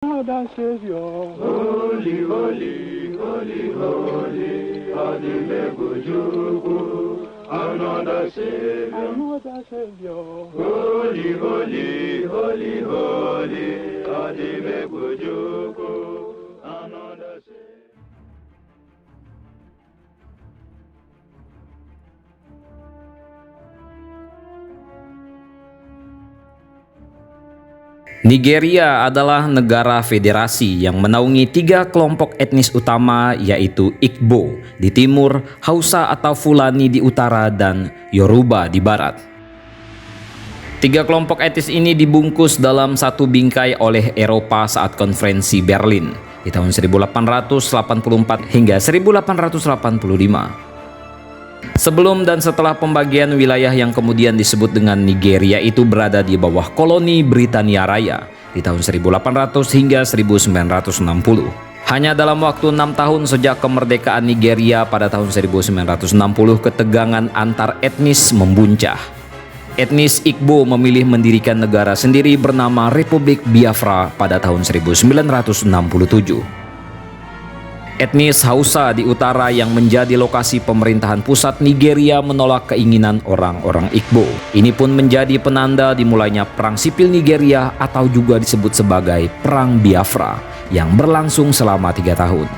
Another Savior. Holy, holy, holy, holy, Adimebujuku. Another Savior. Another Savior. Holy, holy, holy, holy, Adimebujuku. Another Savior. Nigeria adalah negara federasi yang menaungi 3 kelompok etnis utama, yaitu Igbo di timur, Hausa atau Fulani di utara, dan Yoruba di barat. 3 kelompok etnis ini dibungkus dalam satu bingkai oleh Eropa saat konferensi Berlin di tahun 1884 hingga 1885. Sebelum dan setelah pembagian wilayah yang kemudian disebut dengan Nigeria itu berada di bawah koloni Britania Raya di tahun 1800 hingga 1960. Hanya dalam waktu 6 tahun sejak kemerdekaan Nigeria pada tahun 1960, ketegangan antar etnis membuncah. Etnis Igbo memilih mendirikan negara sendiri bernama Republik Biafra pada tahun 1967. Etnis Hausa di utara yang menjadi lokasi pemerintahan pusat Nigeria menolak keinginan orang-orang Igbo. Ini pun menjadi penanda dimulainya Perang Sipil Nigeria atau juga disebut sebagai Perang Biafra yang berlangsung selama 3 tahun.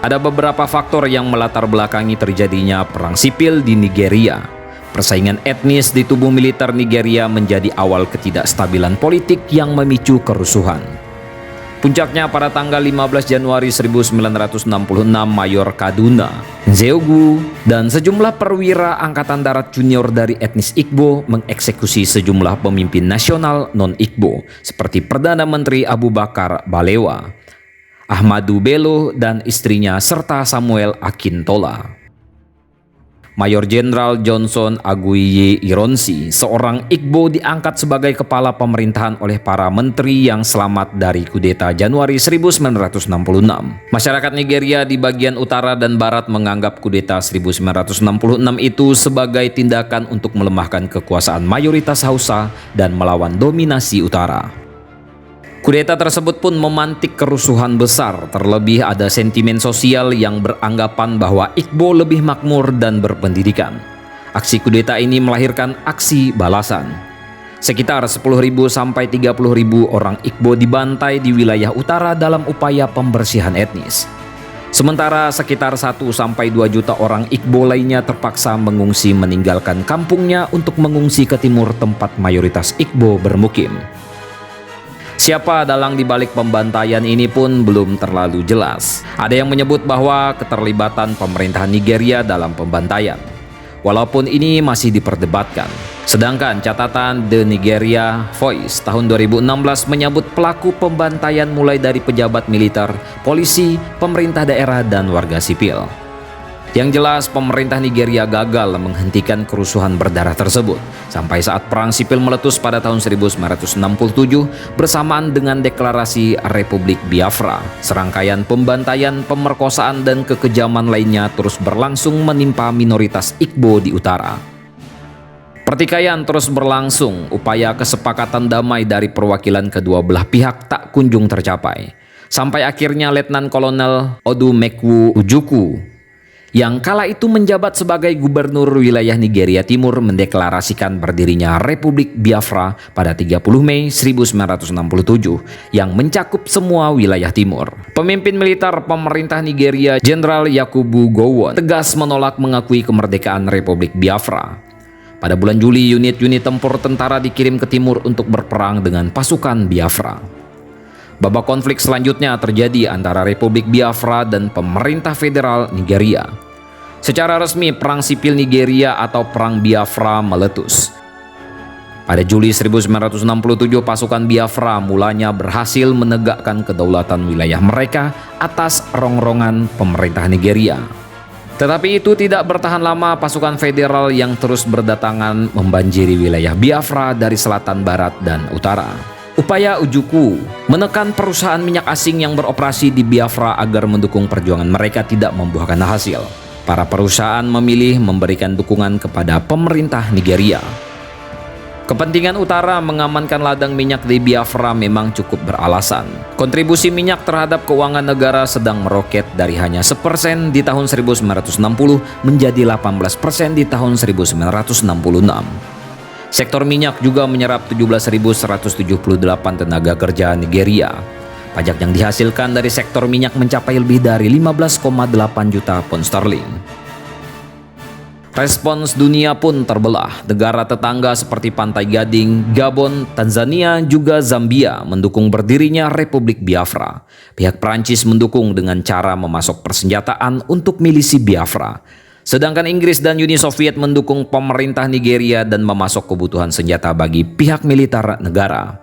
Ada beberapa faktor yang melatar belakangi terjadinya Perang Sipil di Nigeria. Persaingan etnis di tubuh militer Nigeria menjadi awal ketidakstabilan politik yang memicu kerusuhan. Puncaknya pada tanggal 15 Januari 1966, Mayor Kaduna, Nzeogwu, dan sejumlah perwira Angkatan Darat junior dari etnis Igbo mengeksekusi sejumlah pemimpin nasional non-Igbo seperti Perdana Menteri Abu Bakar Balewa, Ahmadu Bello dan istrinya serta Samuel Akintola. Mayor Jenderal Johnson Aguiyi Ironsi, seorang Igbo, diangkat sebagai kepala pemerintahan oleh para menteri yang selamat dari kudeta Januari 1966. Masyarakat Nigeria di bagian utara dan barat menganggap kudeta 1966 itu sebagai tindakan untuk melemahkan kekuasaan mayoritas Hausa dan melawan dominasi utara. Kudeta tersebut pun memantik kerusuhan besar, terlebih ada sentimen sosial yang beranggapan bahwa Igbo lebih makmur dan berpendidikan. Aksi kudeta ini melahirkan aksi balasan. Sekitar 10.000 sampai 30.000 orang Igbo dibantai di wilayah utara dalam upaya pembersihan etnis. Sementara sekitar 1 sampai 2 juta orang Igbo lainnya terpaksa mengungsi meninggalkan kampungnya untuk mengungsi ke timur tempat mayoritas Igbo bermukim. Siapa dalang di balik pembantaian ini pun belum terlalu jelas. Ada yang menyebut bahwa keterlibatan pemerintahan Nigeria dalam pembantaian, walaupun ini masih diperdebatkan. Sedangkan catatan The Nigeria Voice tahun 2016 menyebut pelaku pembantaian mulai dari pejabat militer, polisi, pemerintah daerah, dan warga sipil. Yang jelas, pemerintah Nigeria gagal menghentikan kerusuhan berdarah tersebut sampai saat Perang Sipil meletus pada tahun 1967 bersamaan dengan deklarasi Republik Biafra. Serangkaian pembantaian, pemerkosaan, dan kekejaman lainnya terus berlangsung menimpa minoritas Igbo di utara. Pertikaian terus berlangsung, upaya kesepakatan damai dari perwakilan kedua belah pihak tak kunjung tercapai. Sampai akhirnya Letnan Kolonel Odumegwu Ojukwu yang kala itu menjabat sebagai gubernur wilayah Nigeria Timur mendeklarasikan berdirinya Republik Biafra pada 30 Mei 1967 yang mencakup semua wilayah timur. Pemimpin militer pemerintah Nigeria, Jenderal Yakubu Gowon, tegas menolak mengakui kemerdekaan Republik Biafra. Pada bulan Juli, unit-unit tempur tentara dikirim ke timur untuk berperang dengan pasukan Biafra. Babak konflik selanjutnya terjadi antara Republik Biafra dan pemerintah federal Nigeria. Secara resmi, Perang Sipil Nigeria atau Perang Biafra meletus. Pada Juli 1967, pasukan Biafra mulanya berhasil menegakkan kedaulatan wilayah mereka atas rongrongan pemerintah Nigeria. Tetapi itu tidak bertahan lama. Pasukan federal yang terus berdatangan membanjiri wilayah Biafra dari selatan, barat, dan utara. Upaya Ojukwu menekan perusahaan minyak asing yang beroperasi di Biafra agar mendukung perjuangan mereka tidak membuahkan hasil. Para perusahaan memilih memberikan dukungan kepada pemerintah Nigeria. Kepentingan utara mengamankan ladang minyak di Biafra memang cukup beralasan. Kontribusi minyak terhadap keuangan negara sedang meroket dari hanya 1% di tahun 1960 menjadi 18% di tahun 1966. Sektor minyak juga menyerap 17.178 tenaga kerja Nigeria. Pajak yang dihasilkan dari sektor minyak mencapai lebih dari 15,8 juta pound sterling. Respons dunia pun terbelah. Negara tetangga seperti Pantai Gading, Gabon, Tanzania, juga Zambia mendukung berdirinya Republik Biafra. Pihak Prancis mendukung dengan cara memasok persenjataan untuk milisi Biafra. Sedangkan Inggris dan Uni Soviet mendukung pemerintah Nigeria dan memasok kebutuhan senjata bagi pihak militer negara.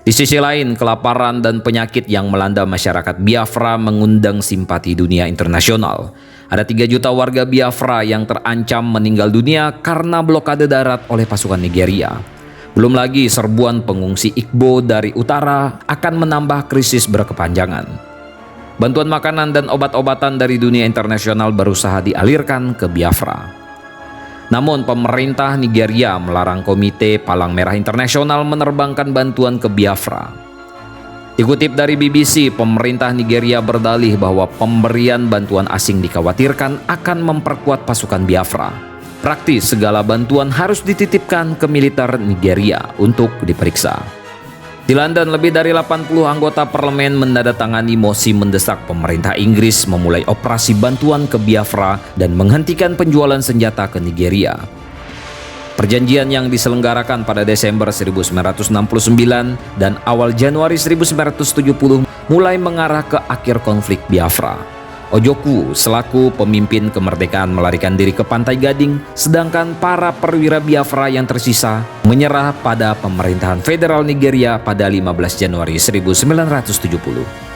Di sisi lain, kelaparan dan penyakit yang melanda masyarakat Biafra mengundang simpati dunia internasional. Ada 3 juta warga Biafra yang terancam meninggal dunia karena blokade darat oleh pasukan Nigeria. Belum lagi serbuan pengungsi Igbo dari utara akan menambah krisis berkepanjangan. Bantuan makanan dan obat-obatan dari dunia internasional berusaha dialirkan ke Biafra. Namun pemerintah Nigeria melarang Komite Palang Merah Internasional menerbangkan bantuan ke Biafra. Dikutip dari BBC, pemerintah Nigeria berdalih bahwa pemberian bantuan asing dikhawatirkan akan memperkuat pasukan Biafra. Praktis segala bantuan harus dititipkan ke militer Nigeria untuk diperiksa. Di London, lebih dari 80 anggota parlemen menandatangani mosi mendesak pemerintah Inggris memulai operasi bantuan ke Biafra dan menghentikan penjualan senjata ke Nigeria. Perjanjian yang diselenggarakan pada Desember 1969 dan awal Januari 1970 mulai mengarah ke akhir konflik Biafra. Ojukwu selaku pemimpin kemerdekaan melarikan diri ke Pantai Gading, sedangkan para perwira Biafra yang tersisa menyerah pada pemerintahan federal Nigeria pada 15 Januari 1970.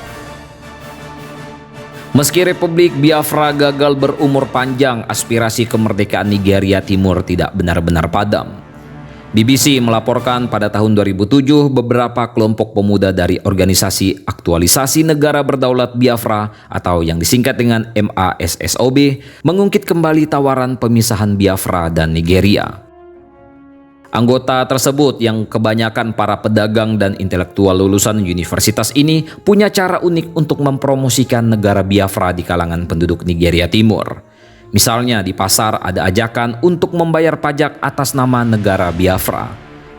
Meski Republik Biafra gagal berumur panjang, aspirasi kemerdekaan Nigeria Timur tidak benar-benar padam. BBC melaporkan pada tahun 2007 beberapa kelompok pemuda dari Organisasi Aktualisasi Negara Berdaulat Biafra atau yang disingkat dengan MASSOB mengungkit kembali tawaran pemisahan Biafra dan Nigeria. Anggota tersebut yang kebanyakan para pedagang dan intelektual lulusan universitas ini punya cara unik untuk mempromosikan negara Biafra di kalangan penduduk Nigeria Timur. Misalnya di pasar ada ajakan untuk membayar pajak atas nama negara Biafra.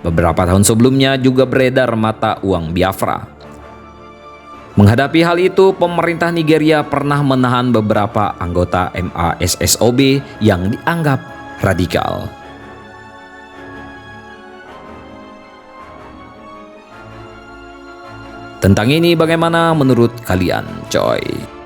Beberapa tahun sebelumnya juga beredar mata uang Biafra. Menghadapi hal itu, pemerintah Nigeria pernah menahan beberapa anggota MASSOB yang dianggap radikal. Tentang ini bagaimana menurut kalian, coy?